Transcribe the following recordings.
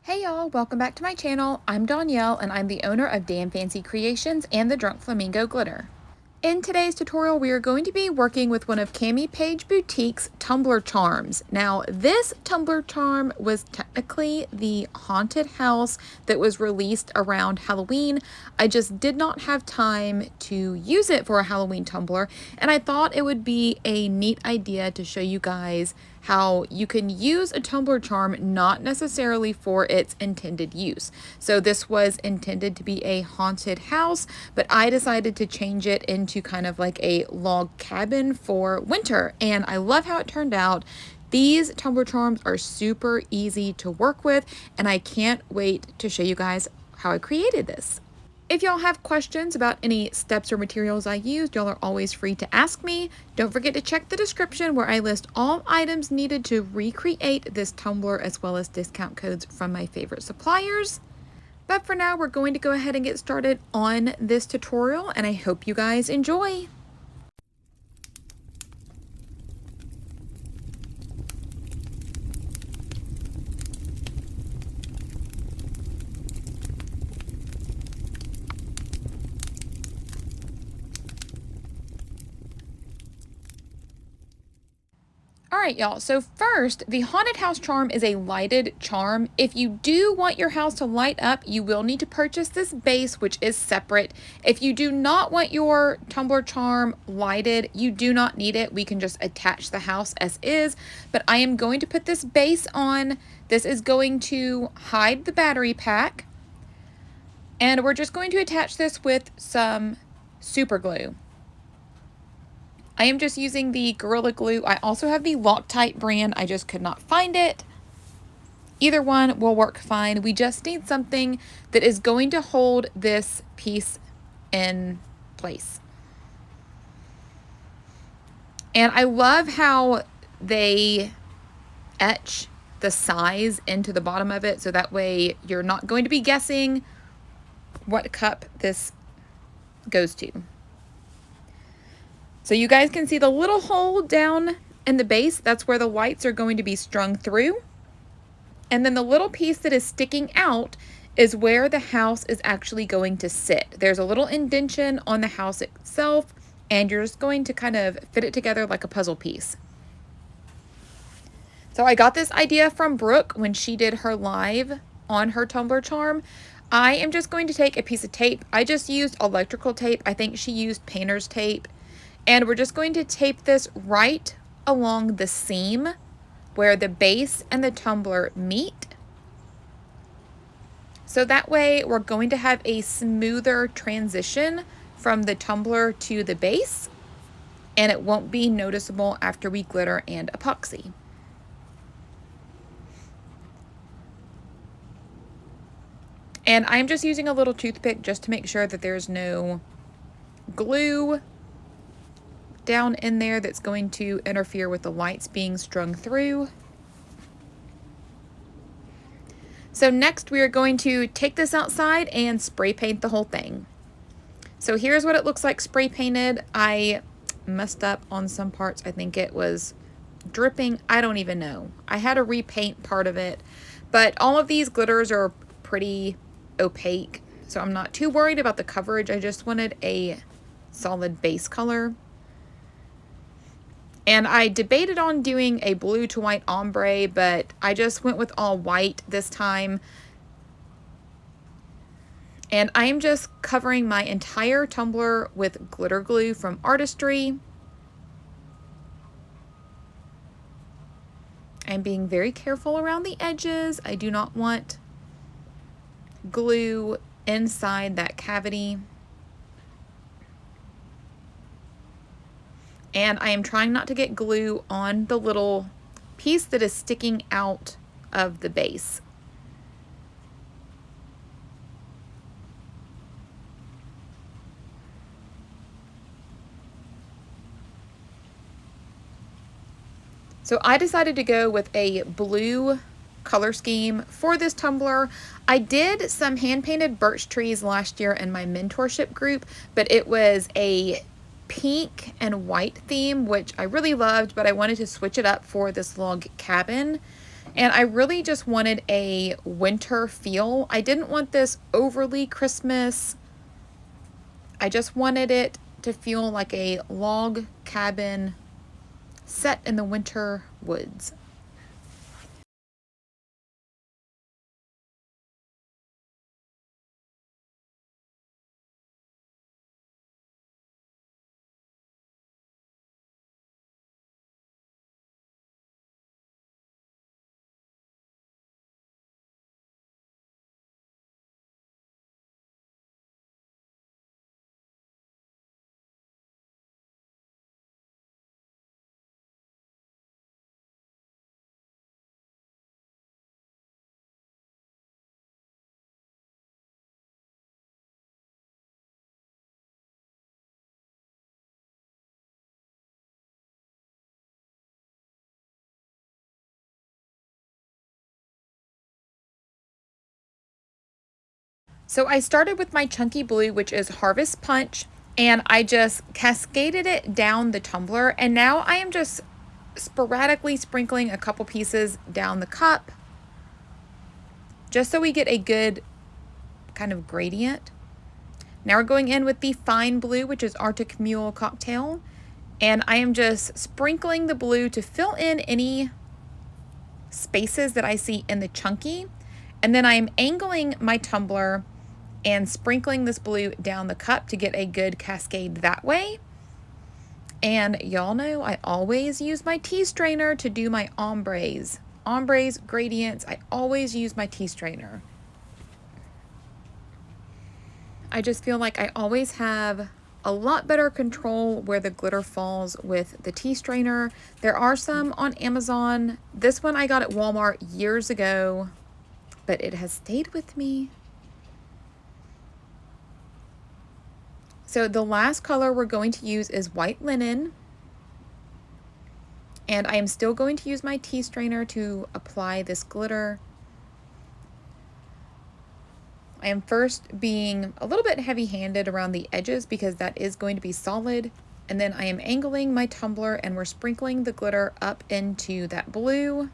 Hey y'all, welcome back to my channel. I'm Danielle and I'm the owner of Damn Fancy Creations and the Drunk Flamingo Glitter. In today's tutorial, we are going to be working with one of CamiPaige Boutique's tumbler charms. Now, this tumbler charm was technically the haunted house that was released around Halloween. I just did not have time to use it for a Halloween tumbler, and I thought it would be a neat idea to show you guys how you can use a tumbler charm not necessarily for its intended use. So this was intended to be a haunted house, but I decided to change it into kind of like a log cabin for winter, and I love how it turned out. These tumbler charms are super easy to work with, and I can't wait to show you guys how I created this. If y'all have questions about any steps or materials I used, y'all are always free to ask me. Don't forget to check the description where I list all items needed to recreate this tumbler, as well as discount codes from my favorite suppliers. But for now, we're going to go ahead and get started on this tutorial, and I hope you guys enjoy. Alright y'all, so first, the haunted house charm is a lighted charm. If you do want your house to light up, you will need to purchase this base, which is separate. If you do not want your tumbler charm lighted, you do not need it. We can just attach the house as is, but I am going to put this base on. This is going to hide the battery pack, and we're just going to attach this with some super glue. I am just using the Gorilla Glue. I also have the Loctite brand. I just could not find it. Either one will work fine. We just need something that is going to hold this piece in place. And I love how they etch the size into the bottom of it, so that way you're not going to be guessing what cup this goes to. So you guys can see the little hole down in the base. That's where the lights are going to be strung through. And then the little piece that is sticking out is where the house is actually going to sit. There's a little indentation on the house itself, and you're just going to kind of fit it together like a puzzle piece. So I got this idea from Brooke when she did her live on her tumbler charm. I am just going to take a piece of tape. I just used electrical tape. I think she used painter's tape. And we're just going to tape this right along the seam where the base and the tumbler meet. So that way we're going to have a smoother transition from the tumbler to the base, and it won't be noticeable after we glitter and epoxy. And I'm just using a little toothpick just to make sure that there's no glue down in there that's going to interfere with the lights being strung through. So next we are going to take this outside and spray paint the whole thing. So here's what it looks like spray painted. I messed up on some parts. I think it was dripping. I don't even know. I had to repaint part of it, but all of these glitters are pretty opaque, so I'm not too worried about the coverage. I just wanted a solid base color. And I debated on doing a blue to white ombre, but I just went with all white this time. And I am just covering my entire tumbler with glitter glue from Artistry. I'm being very careful around the edges. I do not want glue inside that cavity. And I am trying not to get glue on the little piece that is sticking out of the base. So I decided to go with a blue color scheme for this tumbler. I did some hand-painted birch trees last year in my mentorship group, but it was a pink and white theme, which I really loved, but I wanted to switch it up for this log cabin. And I really just wanted a winter feel. I didn't want this overly Christmas. I just wanted it to feel like a log cabin set in the winter woods. So I started with my chunky blue, which is Harvest Punch, and I just cascaded it down the tumbler, and now I am just sporadically sprinkling a couple pieces down the cup just so we get a good kind of gradient. Now we're going in with the fine blue, which is Arctic Mule Cocktail, and I am just sprinkling the blue to fill in any spaces that I see in the chunky, and then I am angling my tumbler and sprinkling this blue down the cup to get a good cascade that way. And y'all know I always use my tea strainer to do my ombres. Ombres, gradients, I always use my tea strainer. I just feel like I always have a lot better control where the glitter falls with the tea strainer. There are some on Amazon. This one I got at Walmart years ago, but it has stayed with me. So the last color we're going to use is White Linen. And I am still going to use my tea strainer to apply this glitter. I am first being a little bit heavy-handed around the edges because that is going to be solid. And then I am angling my tumbler and we're sprinkling the glitter up into that blue.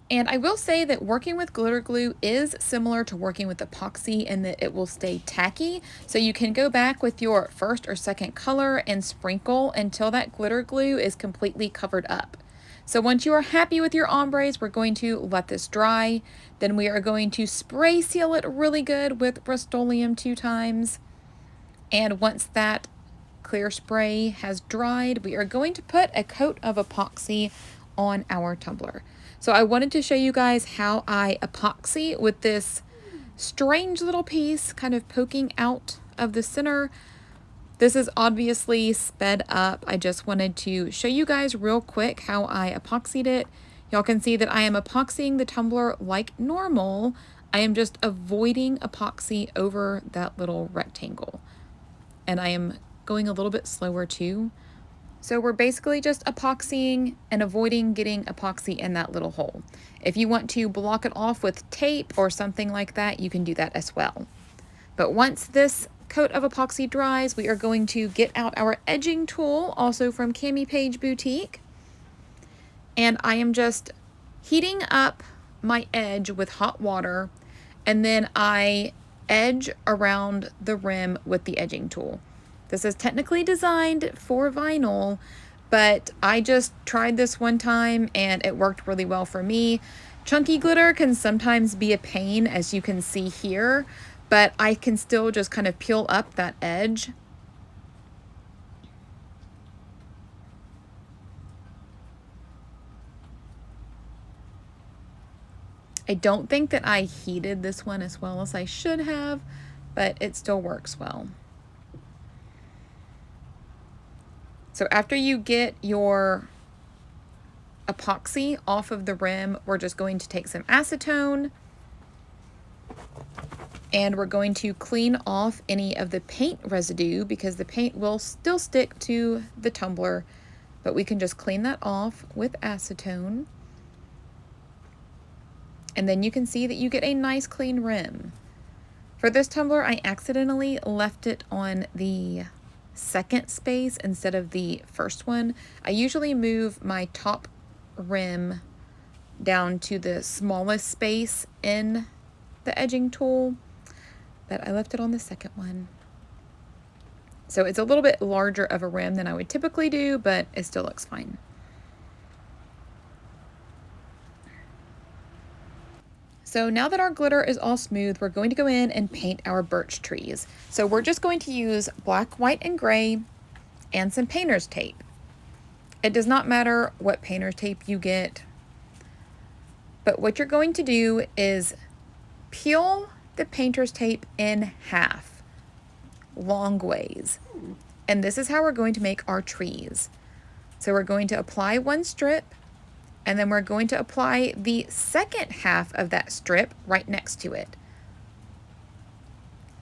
And I will say that working with glitter glue is similar to working with epoxy in that it will stay tacky. So you can go back with your first or second color and sprinkle until that glitter glue is completely covered up. So once you are happy with your ombres, we're going to let this dry. Then we are going to spray seal it really good with Rust-Oleum 2 times. And once that clear spray has dried, we are going to put a coat of epoxy on our tumbler. So I wanted to show you guys how I epoxy with this strange little piece kind of poking out of the center. This is obviously sped up. I just wanted to show you guys real quick how I epoxied it. Y'all can see that I am epoxying the tumbler like normal. I am just avoiding epoxy over that little rectangle. And I am going a little bit slower too. So we're basically just epoxying and avoiding getting epoxy in that little hole. If you want to block it off with tape or something like that, you can do that as well. But once this coat of epoxy dries, we are going to get out our edging tool, also from CamiPaige Boutique. And I am just heating up my edge with hot water, and then I edge around the rim with the edging tool. This is technically designed for vinyl, but I just tried this one time and it worked really well for me. Chunky glitter can sometimes be a pain, as you can see here, but I can still just kind of peel up that edge. I don't think that I heated this one as well as I should have, but it still works well. So after you get your epoxy off of the rim, we're just going to take some acetone and we're going to clean off any of the paint residue because the paint will still stick to the tumbler, but we can just clean that off with acetone. And then you can see that you get a nice clean rim. For this tumbler, I accidentally left it on the second space instead of the first one. I usually move my top rim down to the smallest space in the edging tool, but I left it on the second one. So it's a little bit larger of a rim than I would typically do, but it still looks fine. So now that our glitter is all smooth, we're going to go in and paint our birch trees. So we're just going to use black, white, and gray and some painter's tape. It does not matter what painter's tape you get, but what you're going to do is peel the painter's tape in half, long ways. And this is how we're going to make our trees. So we're going to apply one strip, and then we're going to apply the second half of that strip right next to it.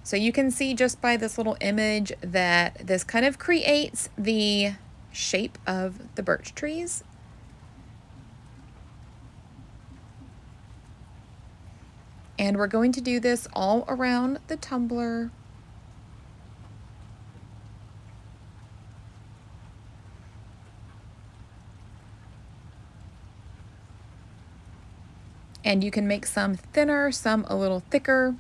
So you can see just by this little image that this kind of creates the shape of the birch trees. And we're going to do this all around the tumbler. And you can make some thinner, some a little thicker.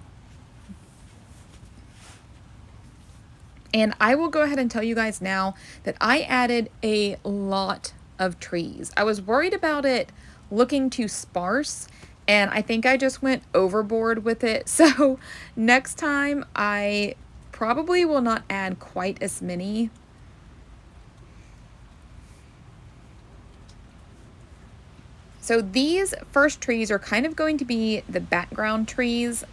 And I will go ahead and tell you guys now that I added a lot of trees. I was worried about it looking too sparse, and I think I just went overboard with it. So next time I probably will not add quite as many. So these first trees are kind of going to be the background trees.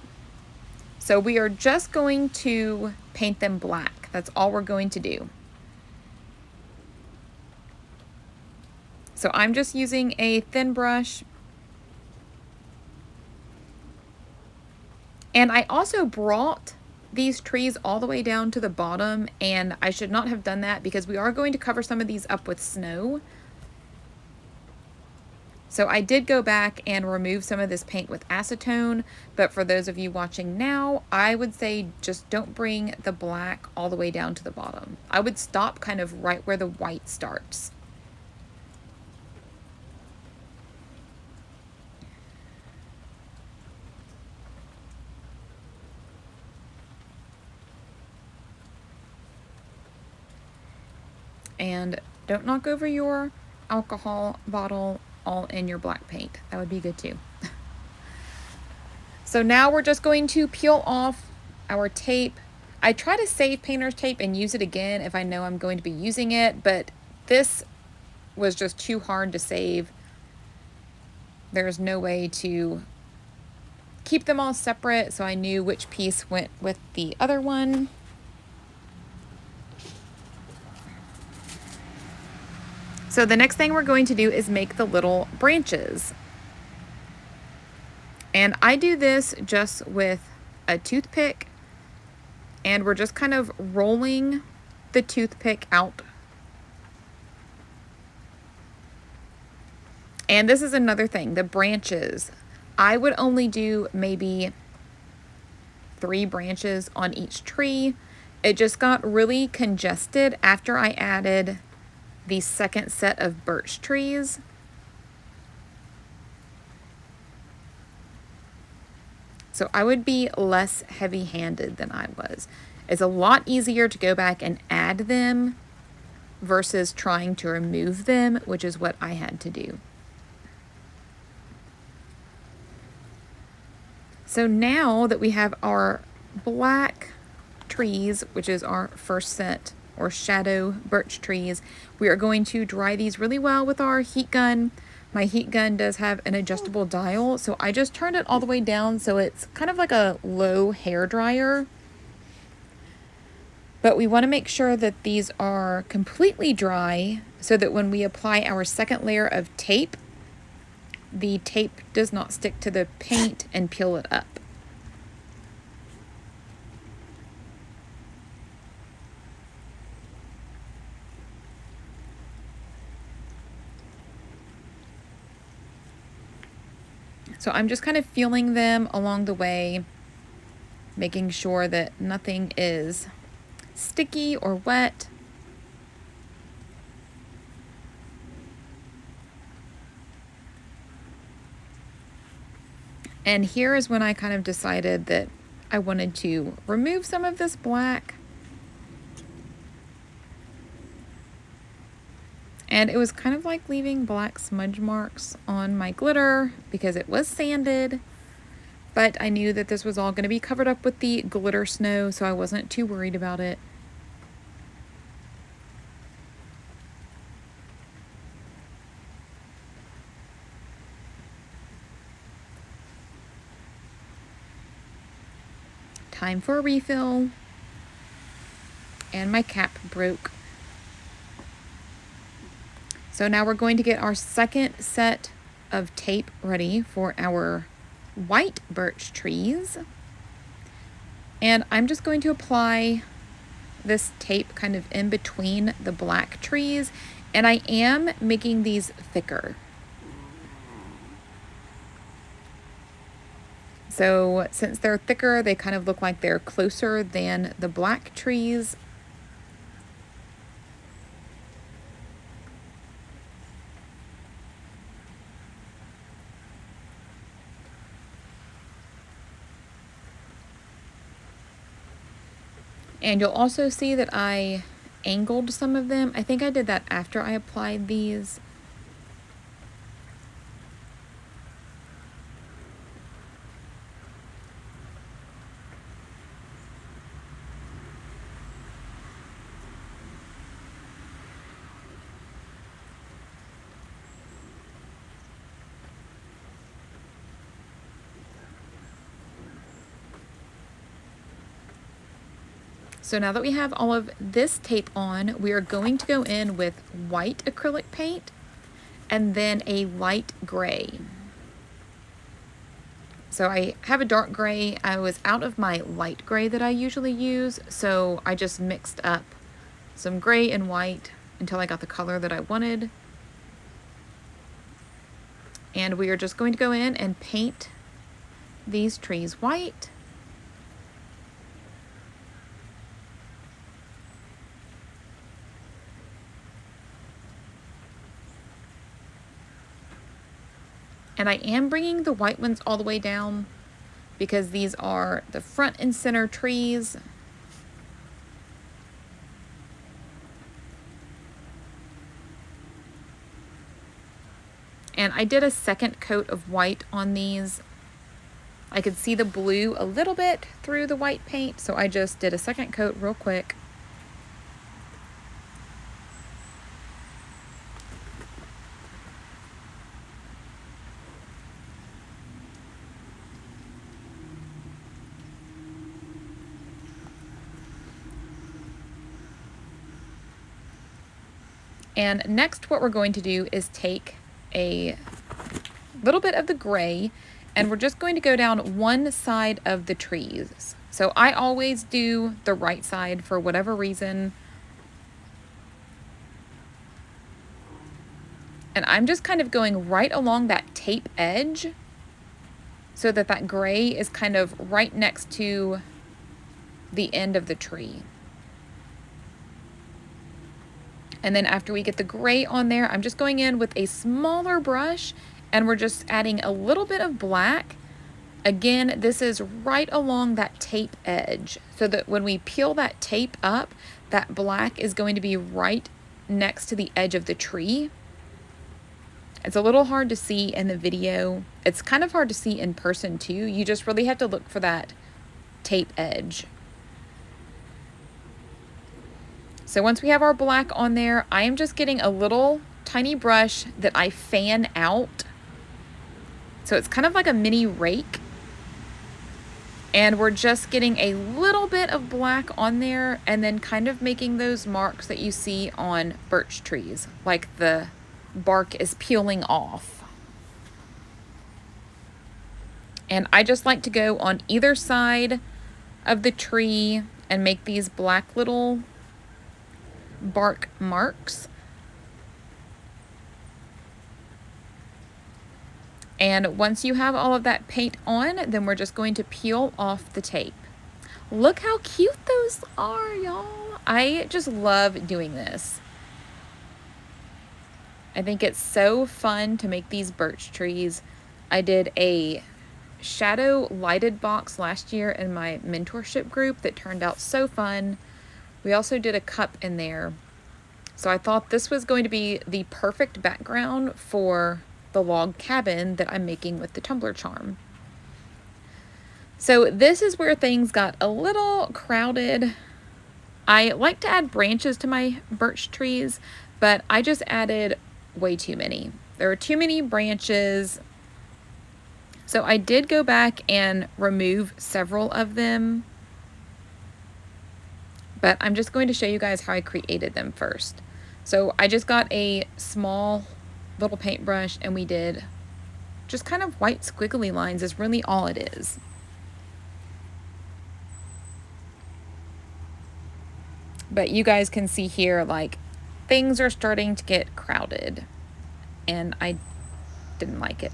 So we are just going to paint them black. That's all we're going to do. So I'm just using a thin brush. And I also brought these trees all the way down to the bottom, and I should not have done that because we are going to cover some of these up with snow. So I did go back and remove some of this paint with acetone, but for those of you watching now, I would say just don't bring the black all the way down to the bottom. I would stop kind of right where the white starts. And don't knock over your alcohol bottle all in your black paint. That would be good too. So now we're just going to peel off our tape. I try to save painter's tape and use it again if I know I'm going to be using it, but this was just too hard to save. There's no way to keep them all separate, so I knew which piece went with the other one. So the next thing we're going to do is make the little branches. And I do this just with a toothpick, and we're just kind of rolling the toothpick out. And this is another thing, the branches. I would only do maybe 3 branches on each tree. It just got really congested after I added the second set of birch trees. So I would be less heavy-handed than I was. It's a lot easier to go back and add them versus trying to remove them, which is what I had to do. So now that we have our black trees, which is our first set, or shadow birch trees, we are going to dry these really well with our heat gun. My heat gun does have an adjustable dial, so I just turned it all the way down so it's kind of like a low hair dryer. But we want to make sure that these are completely dry so that when we apply our second layer of tape, the tape does not stick to the paint and peel it up. So I'm just kind of feeling them along the way, making sure that nothing is sticky or wet. And here is when I kind of decided that I wanted to remove some of this black. And it was kind of like leaving black smudge marks on my glitter because it was sanded. But I knew that this was all going to be covered up with the glitter snow, so I wasn't too worried about it. Time for a refill. And my cap broke. So now we're going to get our second set of tape ready for our white birch trees. And I'm just going to apply this tape kind of in between the black trees, and I am making these thicker. So since they're thicker, they kind of look like they're closer than the black trees. And you'll also see that I angled some of them. I think I did that after I applied these. So now that we have all of this tape on, we are going to go in with white acrylic paint and then a light gray. So I have a dark gray. I was out of my light gray that I usually use, so I just mixed up some gray and white until I got the color that I wanted. And we are just going to go in and paint these trees white. And I am bringing the white ones all the way down because these are the front and center trees. And I did a second coat of white on these. I could see the blue a little bit through the white paint, so I just did a second coat real quick. And next what we're going to do is take a little bit of the gray and we're just going to go down one side of the trees. So I always do the right side for whatever reason. And I'm just kind of going right along that tape edge so that that gray is kind of right next to the end of the tree. And then after we get the gray on there, I'm just going in with a smaller brush and we're just adding a little bit of black. Again, this is right along that tape edge so that when we peel that tape up, that black is going to be right next to the edge of the tree. It's a little hard to see in the video. It's kind of hard to see in person too. You just really have to look for that tape edge. So once we have our black on there, I am just getting a little tiny brush that I fan out. So it's kind of like a mini rake. And we're just getting a little bit of black on there and then kind of making those marks that you see on birch trees, like the bark is peeling off. And I just like to go on either side of the tree and make these black little bark marks. And once you have all of that paint on, then we're just going to peel off the tape. Look how cute those are, y'all. I just love doing this. I think it's so fun to make these birch trees. I did a shadow lighted box last year in my mentorship group that turned out so fun. We also did a cup in there. So I thought this was going to be the perfect background for the log cabin that I'm making with the tumbler charm. So this is where things got a little crowded. I like to add branches to my birch trees, but I just added way too many. There were too many branches. So I did go back and remove several of them, but I'm just going to show you guys how I created them first. So I just got a small little paintbrush and we did just kind of white squiggly lines is really all it is. But you guys can see here, like, things are starting to get crowded and I didn't like it.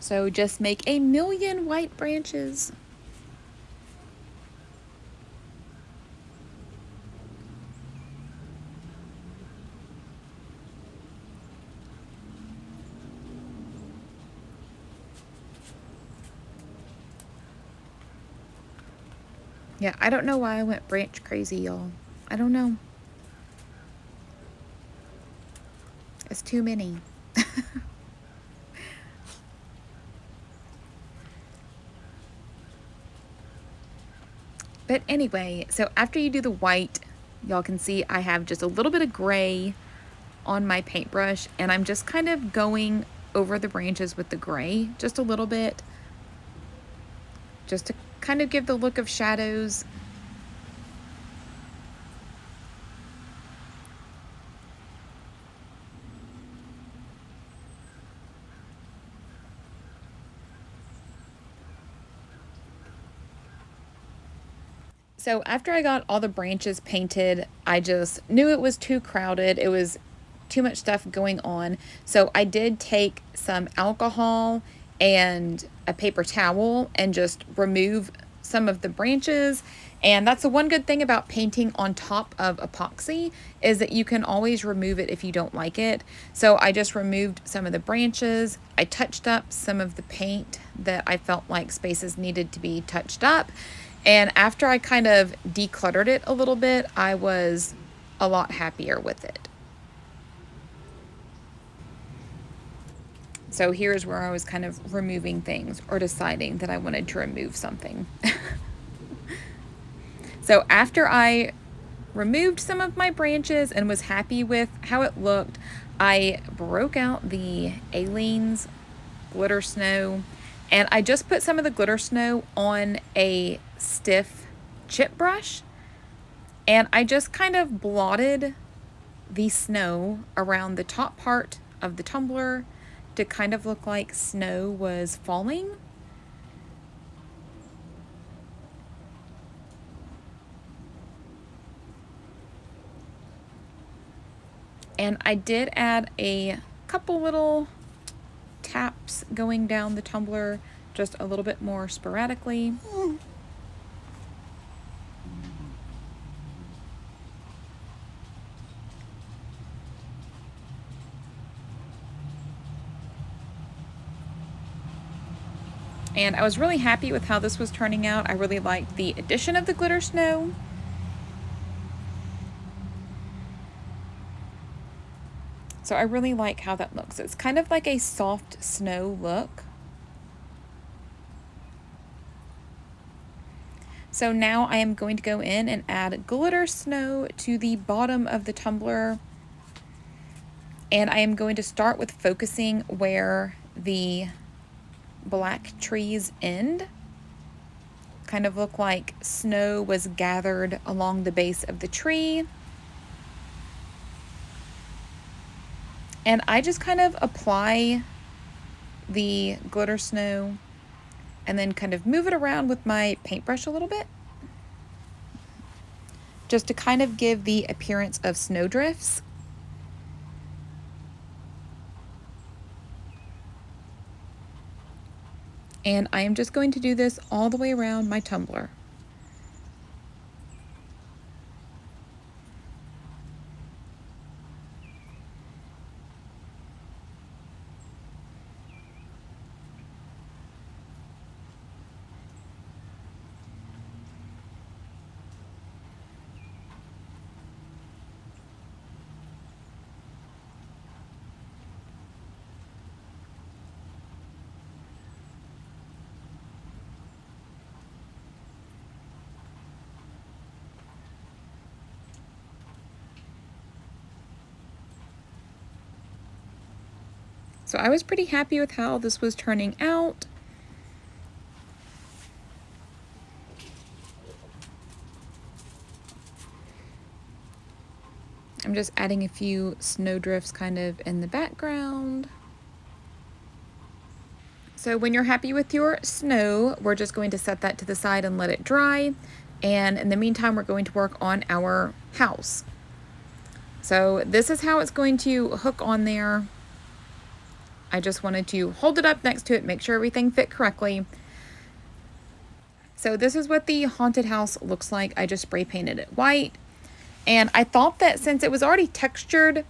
So just make a million white branches. Yeah, I don't know why I went branch crazy, y'all. I don't know. It's too many. But anyway, so after you do the white, y'all can see I have just a little bit of gray on my paintbrush, and I'm just kind of going over the branches with the gray just a little bit, just to kind of give the look of shadows. So after I got all the branches painted, I just knew it was too crowded. It was too much stuff going on. So I did take some alcohol and a paper towel and just remove some of the branches. And that's the one good thing about painting on top of epoxy, is that you can always remove it if you don't like it. So I just removed some of the branches. I touched up some of the paint that I felt like spaces needed to be touched up. And after I kind of decluttered it a little bit, I was a lot happier with it. So here's where I was kind of removing things or deciding that I wanted to remove something. So after I removed some of my branches and was happy with how it looked, I broke out the Aleene's glitter snow, and I just put some of the glitter snow on a stiff chip brush, and I just kind of blotted the snow around the top part of the tumbler to kind of look like snow was falling. And I did add a couple little taps going down the tumbler, just a little bit more sporadically. And I was really happy with how this was turning out. I really liked the addition of the glitter snow. So I really like how that looks. It's kind of like a soft snow look. So now I am going to go in and add glitter snow to the bottom of the tumbler. And I am going to start with focusing where the black trees end. Kind of look like snow was gathered along the base of the tree. And I just kind of apply the glitter snow and then kind of move it around with my paintbrush a little bit, just to kind of give the appearance of snowdrifts. And I am just going to do this all the way around my tumbler. So I was pretty happy with how this was turning out. I'm just adding a few snowdrifts kind of in the background. So when you're happy with your snow, we're just going to set that to the side and let it dry. And in the meantime, we're going to work on our house. So this is how it's going to hook on there. I just wanted to hold it up next to it, make sure everything fit correctly. So this is what the haunted house looks like. I just spray painted it white. And I thought that since it was already textured,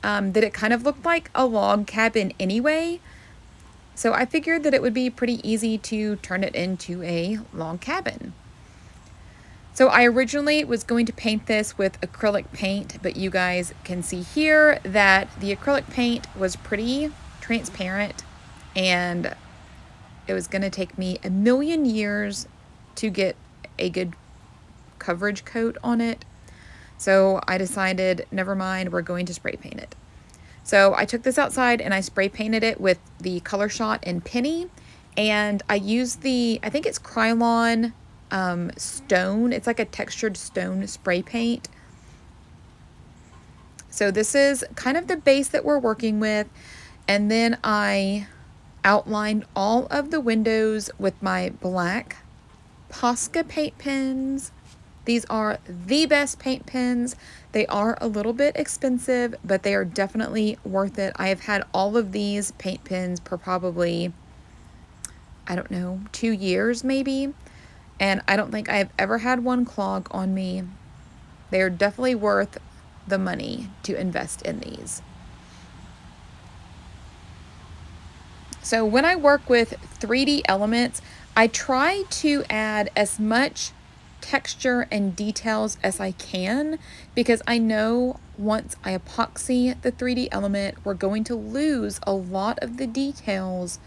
that it kind of looked like a log cabin anyway. So I figured that it would be pretty easy to turn it into a log cabin. So I originally was going to paint this with acrylic paint, but you guys can see here that the acrylic paint was pretty transparent and it was going to take me a million years to get a good coverage coat on it. So I decided, never mind, we're going to spray paint it. So I took this outside and I spray painted it with the Color Shot and Penny, and I used the, I think it's Krylon stone. It's like a textured stone spray paint. So this is kind of the base that we're working with. And then I outlined all of the windows with my black Posca paint pens. These are the best paint pens. They are a little bit expensive, but they are definitely worth it. I have had all of these paint pens for probably, I don't know, 2 years maybe. And I don't think I've ever had one clog on me. They are definitely worth the money to invest in these. So when I work with 3D elements, I try to add as much texture and details as I can, because I know once I epoxy the 3D element, we're going to lose a lot of the details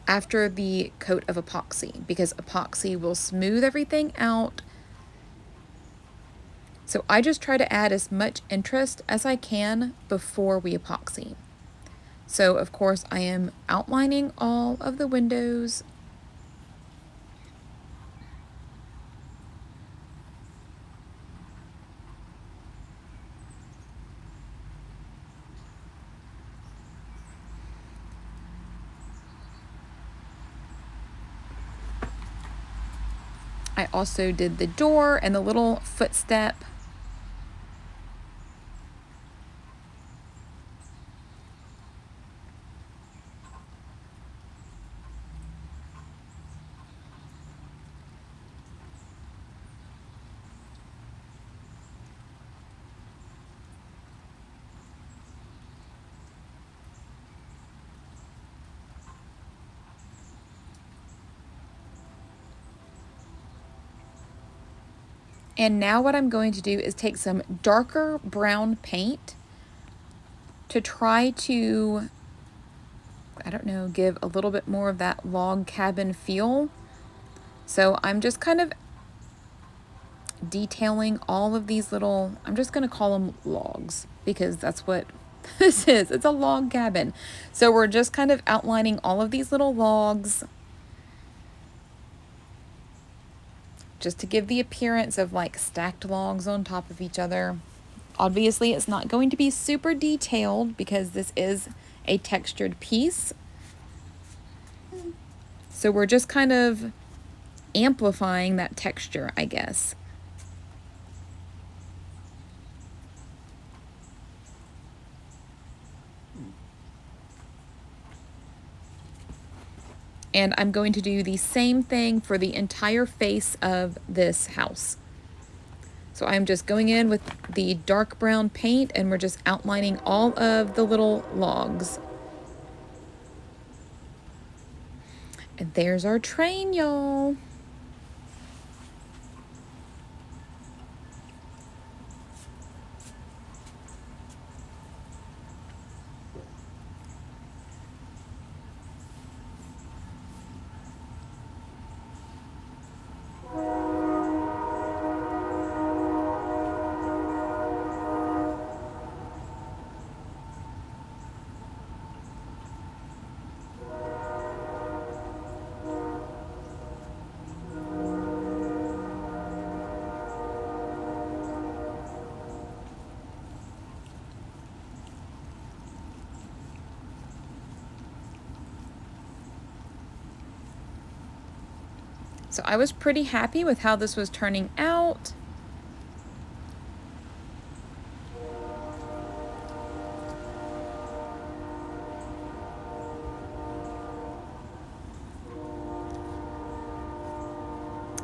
after the coat of epoxy, because epoxy will smooth everything out. So I just try to add as much interest as I can before we epoxy. So of course I am outlining all of the windows. I also did the door and the little footstep. And now what I'm going to do is take some darker brown paint to try to, I don't know, give a little bit more of that log cabin feel. So I'm just kind of detailing all of these little, I'm just going to call them logs, because that's what this is. It's a log cabin. So we're just kind of outlining all of these little logs, just to give the appearance of like stacked logs on top of each other. Obviously, it's not going to be super detailed because this is a textured piece. So we're just kind of amplifying that texture, I guess. And I'm going to do the same thing for the entire face of this house. So I'm just going in with the dark brown paint and we're just outlining all of the little logs. And there's our train, y'all. So I was pretty happy with how this was turning out.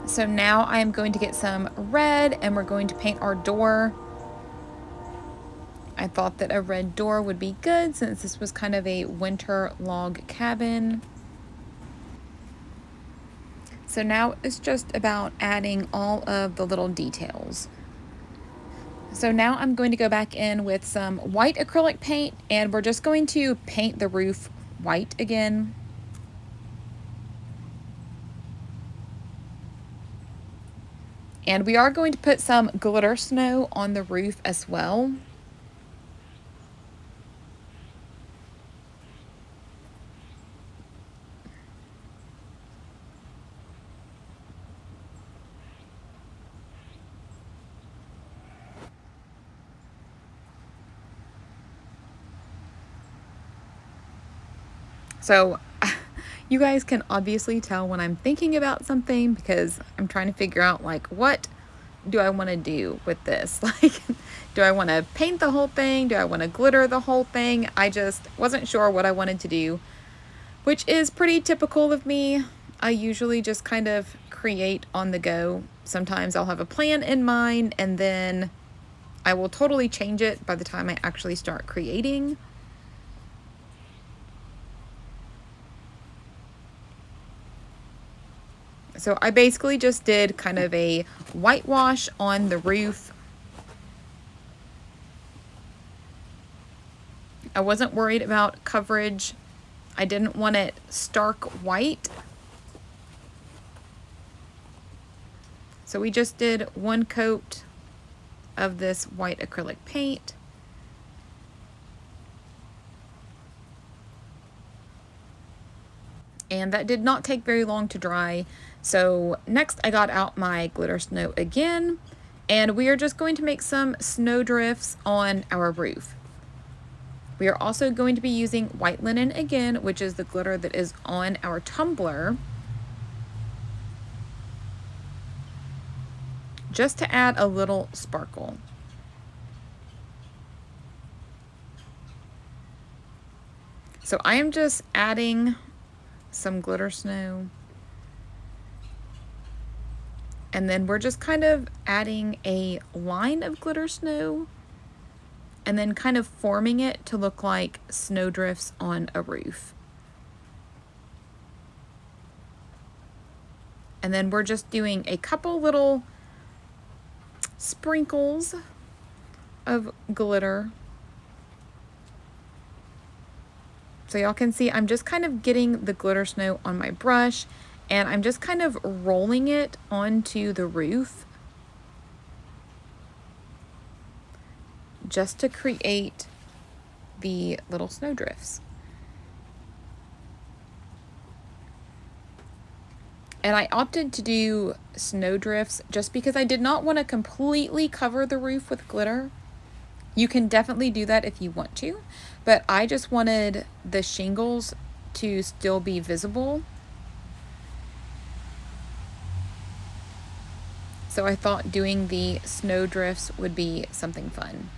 So now I am going to get some red and we're going to paint our door. I thought that a red door would be good since this was kind of a winter log cabin. So now it's just about adding all of the little details. So now I'm going to go back in with some white acrylic paint and we're just going to paint the roof white again. And we are going to put some glitter snow on the roof as well. So you guys can obviously tell when I'm thinking about something because I'm trying to figure out like what do I want to do with this? Like, do I want to paint the whole thing? Do I want to glitter the whole thing? I just wasn't sure what I wanted to do, which is pretty typical of me. I usually just kind of create on the go. Sometimes I'll have a plan in mind and then I will totally change it by the time I actually start creating. So I basically just did kind of a whitewash on the roof. I wasn't worried about coverage. I didn't want it stark white. So we just did one coat of this white acrylic paint. And that did not take very long to dry. So next I got out my glitter snow again, and we are just going to make some snow drifts on our roof. We are also going to be using white linen again, which is the glitter that is on our tumbler, just to add a little sparkle. So I am just adding some glitter snow. And then we're just kind of adding a line of glitter snow and then kind of forming it to look like snowdrifts on a roof. And then we're just doing a couple little sprinkles of glitter. So y'all can see I'm just kind of getting the glitter snow on my brush and I'm just kind of rolling it onto the roof just to create the little snowdrifts. And I opted to do snowdrifts just because I did not want to completely cover the roof with glitter. You can definitely do that if you want to, but I just wanted the shingles to still be visible. So I thought doing the snow drifts would be something fun.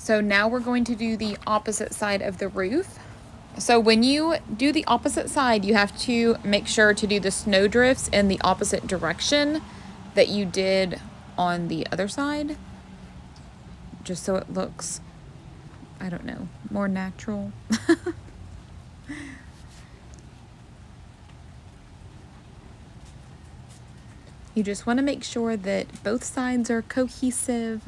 So now we're going to do the opposite side of the roof. So when you do the opposite side, you have to make sure to do the snow drifts in the opposite direction that you did on the other side, just so it looks, I don't know, more natural. You just want to make sure that both sides are cohesive.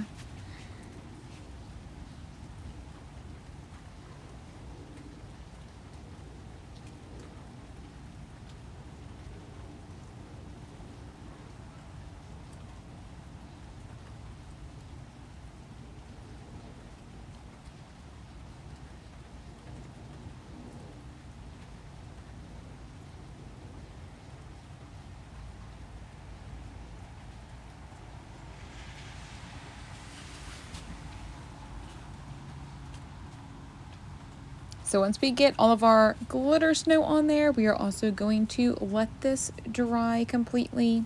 So once we get all of our glitter snow on there, we are also going to let this dry completely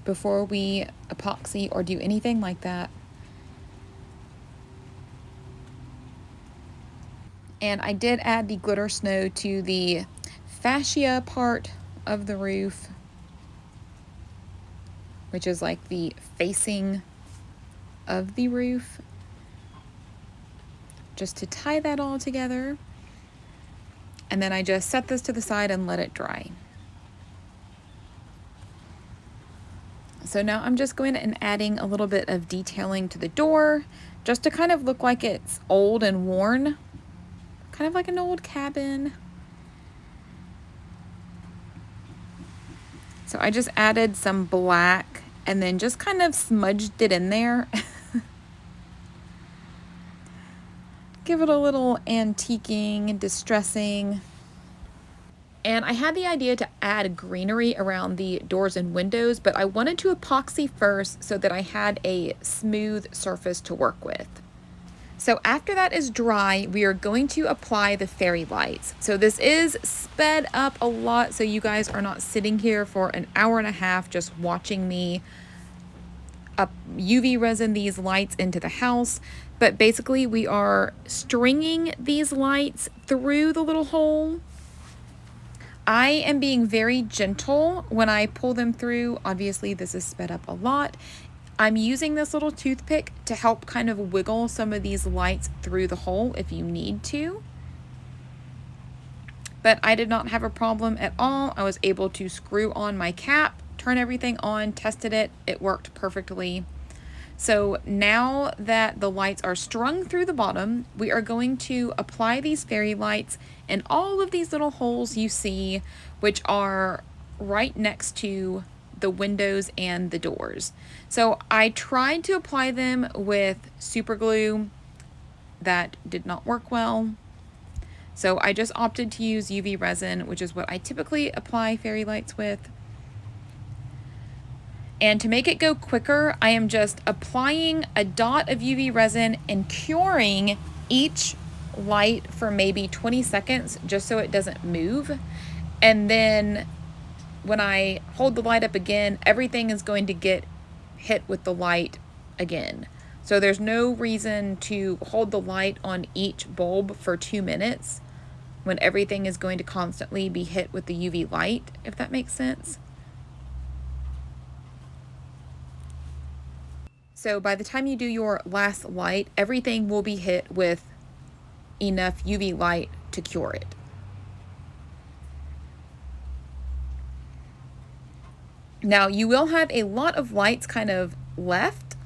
before we epoxy or do anything like that. And I did add the glitter snow to the fascia part of the roof, which is like the facing of the roof, just to tie that all together. And then I just set this to the side and let it dry. So now I'm just going and adding a little bit of detailing to the door, just to kind of look like it's old and worn, kind of like an old cabin. So I just added some black and then just kind of smudged it in there. Give it a little antiquing, distressing. And I had the idea to add greenery around the doors and windows, but I wanted to epoxy first so that I had a smooth surface to work with. So after that is dry, we are going to apply the fairy lights. So this is sped up a lot, so you guys are not sitting here for an hour and a half just watching me UV resin these lights into the house. But basically we are stringing these lights through the little hole. I am being very gentle when I pull them through. Obviously this is sped up a lot. I'm using this little toothpick to help kind of wiggle some of these lights through the hole if you need to. But I did not have a problem at all. I was able to screw on my cap, turn everything on, tested it. It worked perfectly. So now that the lights are strung through the bottom, we are going to apply these fairy lights in all of these little holes you see, which are right next to the windows and the doors. So I tried to apply them with super glue. That did not work well. So I just opted to use UV resin, which is what I typically apply fairy lights with. And to make it go quicker, I am just applying a dot of UV resin and curing each light for maybe 20 seconds just so it doesn't move. And then when I hold the light up again, everything is going to get hit with the light again. So there's no reason to hold the light on each bulb for 2 minutes when everything is going to constantly be hit with the UV light, if that makes sense. So by the time you do your last light, everything will be hit with enough UV light to cure it. Now you will have a lot of lights kind of left,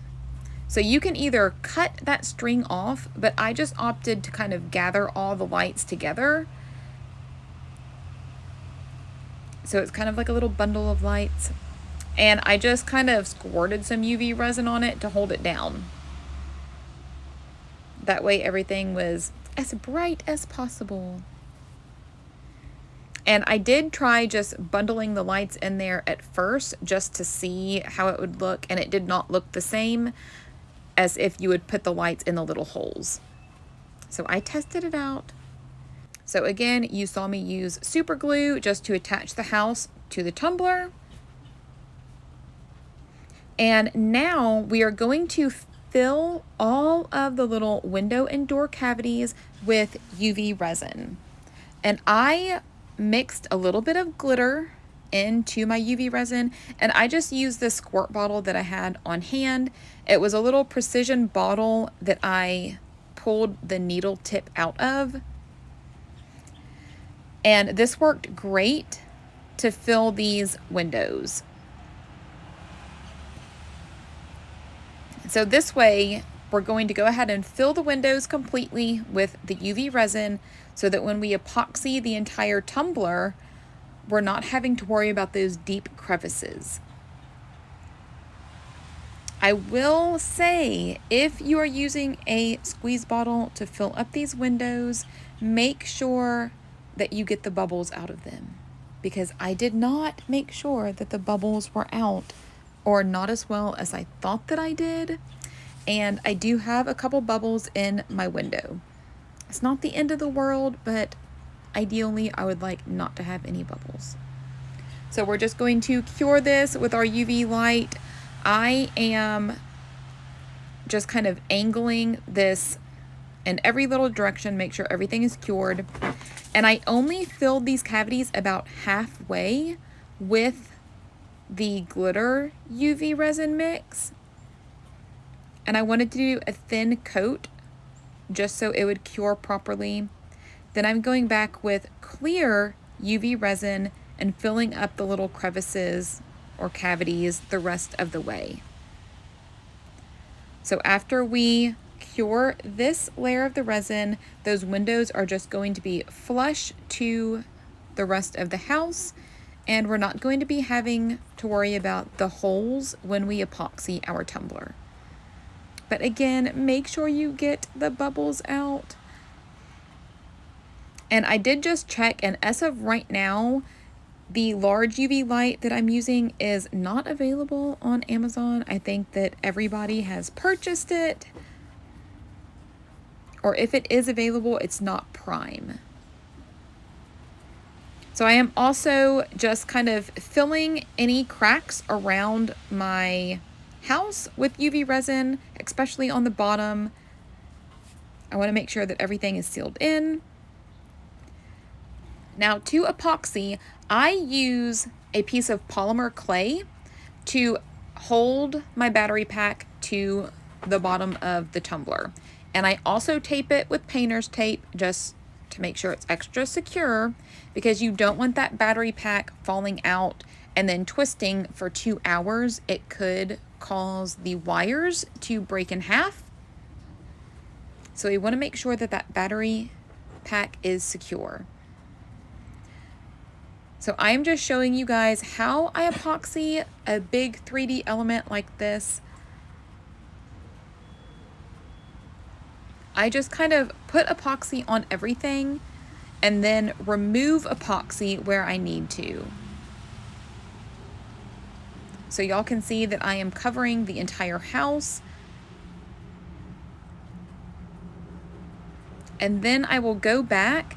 so you can either cut that string off, but I just opted to kind of gather all the lights together. So it's kind of like a little bundle of lights. And I just kind of squirted some UV resin on it to hold it down. That way everything was as bright as possible. And I did try just bundling the lights in there at first just to see how it would look, and it did not look the same as if you would put the lights in the little holes. So I tested it out. So again, you saw me use super glue just to attach the house to the tumbler. And now we are going to fill all of the little window and door cavities with UV resin. And I mixed a little bit of glitter into my UV resin, and I just used this squirt bottle that I had on hand. It was a little precision bottle that I pulled the needle tip out of. And this worked great to fill these windows. So this way, we're going to go ahead and fill the windows completely with the UV resin so that when we epoxy the entire tumbler, we're not having to worry about those deep crevices. I will say, if you are using a squeeze bottle to fill up these windows, make sure that you get the bubbles out of them, because I did not make sure that the bubbles were out, or not as well as I thought that I did. And I do have a couple bubbles in my window. It's not the end of the world, but ideally I would like not to have any bubbles. So we're just going to cure this with our UV light. I am just kind of angling this in every little direction, make sure everything is cured. And I only filled these cavities about halfway with the glitter UV resin mix. And I wanted to do a thin coat just so it would cure properly. Then I'm going back with clear UV resin and filling up the little crevices or cavities the rest of the way. So after we cure this layer of the resin, those windows are just going to be flush to the rest of the house, and we're not going to be having to worry about the holes when we epoxy our tumbler. But again, make sure you get the bubbles out. And I did just check, and as of right now, the large UV light that I'm using is not available on Amazon. I think that everybody has purchased it, or if it is available, it's not prime. So I am also just kind of filling any cracks around my house with UV resin, especially on the bottom. I want to make sure that everything is sealed in. Now to epoxy, I use a piece of polymer clay to hold my battery pack to the bottom of the tumbler. And I also tape it with painter's tape just to make sure it's extra secure, because you don't want that battery pack falling out and then twisting for 2 hours. It could cause the wires to break in half. So you want to make sure that that battery pack is secure. So I'm just showing you guys how I epoxy a big 3D element like this. I just kind of put epoxy on everything and then remove epoxy where I need to. So y'all can see that I am covering the entire house. And then I will go back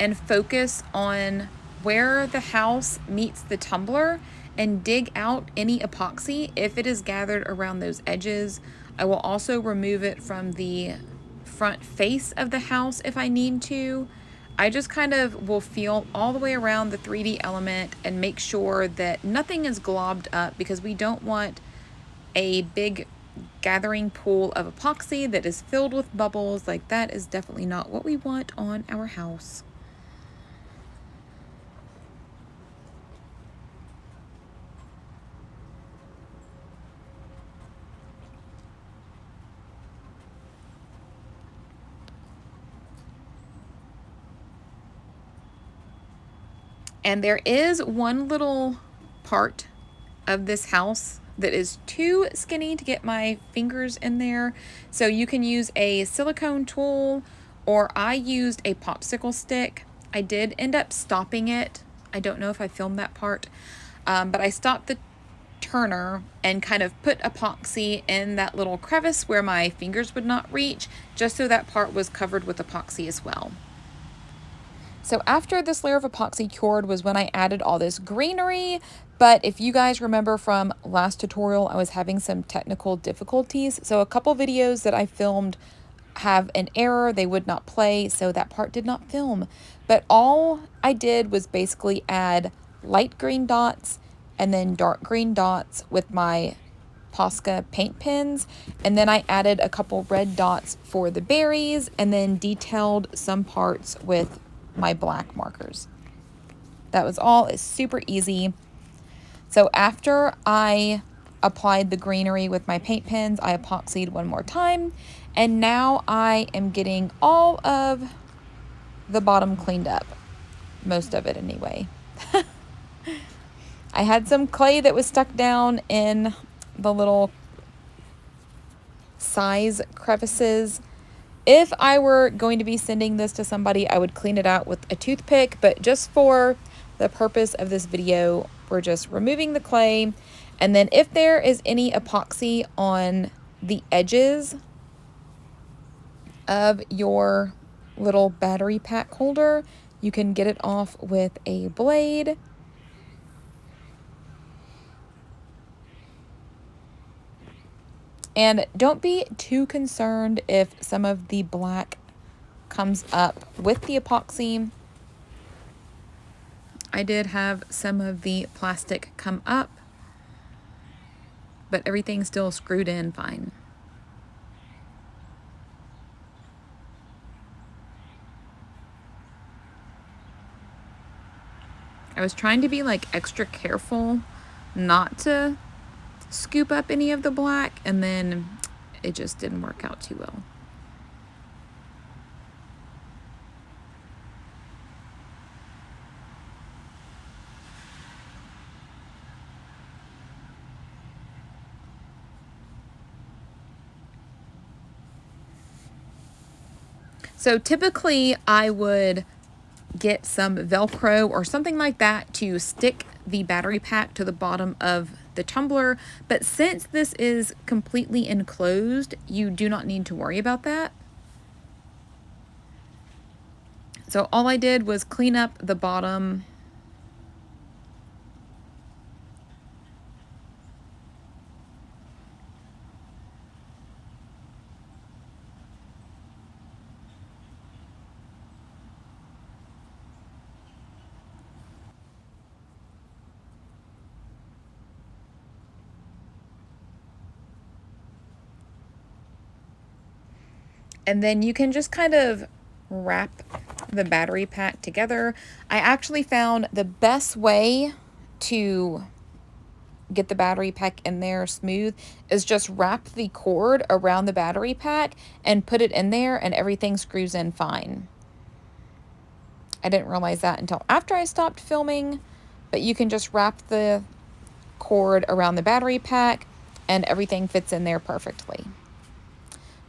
and focus on where the house meets the tumbler and dig out any epoxy if it is gathered around those edges. I will also remove it from the front face of the house if I need to. I just kind of will feel all the way around the 3D element and make sure that nothing is globbed up, because we don't want a big gathering pool of epoxy that is filled with bubbles. Like, that is definitely not what we want on our house. And there is one little part of this house that is too skinny to get my fingers in there. So you can use a silicone tool, or I used a popsicle stick. I did end up stopping it. I don't know if I filmed that part, but I stopped the turner and kind of put epoxy in that little crevice where my fingers would not reach, just so that part was covered with epoxy as well. So after this layer of epoxy cured was when I added all this greenery, but if you guys remember from last tutorial, I was having some technical difficulties. So a couple videos that I filmed have an error, they would not play, so that part did not film. But all I did was basically add light green dots and then dark green dots with my Posca paint pens, and then I added a couple red dots for the berries and then detailed some parts with my black markers. That was all. It's super easy. So after I applied the greenery with my paint pens, I epoxied one more time, and now I am getting all of the bottom cleaned up. Most of it anyway. I had some clay that was stuck down in the little size crevices. If I were going to be sending this to somebody, I would clean it out with a toothpick, but just for the purpose of this video, we're just removing the clay. And then if there is any epoxy on the edges of your little battery pack holder, you can get it off with a blade. And don't be too concerned if some of the black comes up with the epoxy. I did have some of the plastic come up, but everything's still screwed in fine. I was trying to be like extra careful not to scoop up any of the black, and then it just didn't work out too well. So typically I would get some Velcro or something like that to stick the battery pack to the bottom of the tumbler, but since this is completely enclosed, you do not need to worry about that. So all I did was clean up the bottom and then you can just kind of wrap the battery pack together. I actually found the best way to get the battery pack in there smooth is just wrap the cord around the battery pack and put it in there, and everything screws in fine. I didn't realize that until after I stopped filming, but you can just wrap the cord around the battery pack and everything fits in there perfectly.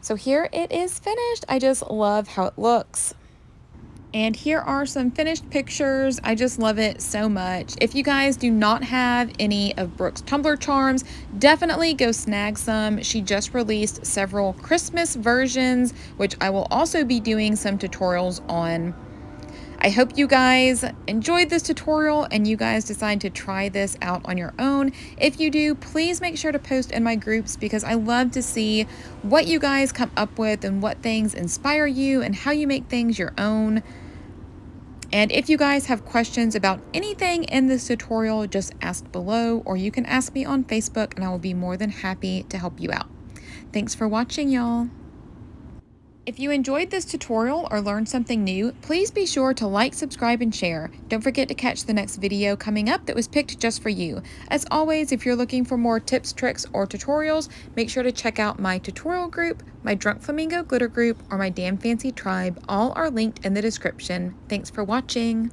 So here it is finished. I just love how it looks. And here are some finished pictures. I just love it so much. If you guys do not have any of Brooke's tumbler charms, definitely go snag some. She just released several Christmas versions, which I will also be doing some tutorials on. I hope you guys enjoyed this tutorial and you guys decide to try this out on your own. If you do, please make sure to post in my groups because I love to see what you guys come up with and what things inspire you and how you make things your own. And if you guys have questions about anything in this tutorial, just ask below, or you can ask me on Facebook and I will be more than happy to help you out. Thanks for watching, y'all. If you enjoyed this tutorial or learned something new, please be sure to like, subscribe, and share. Don't forget to catch the next video coming up that was picked just for you. As always, if you're looking for more tips, tricks, or tutorials, make sure to check out my tutorial group, my Drunk Flamingo glitter group, or my Damn Fancy tribe. All are linked in the description. Thanks for watching.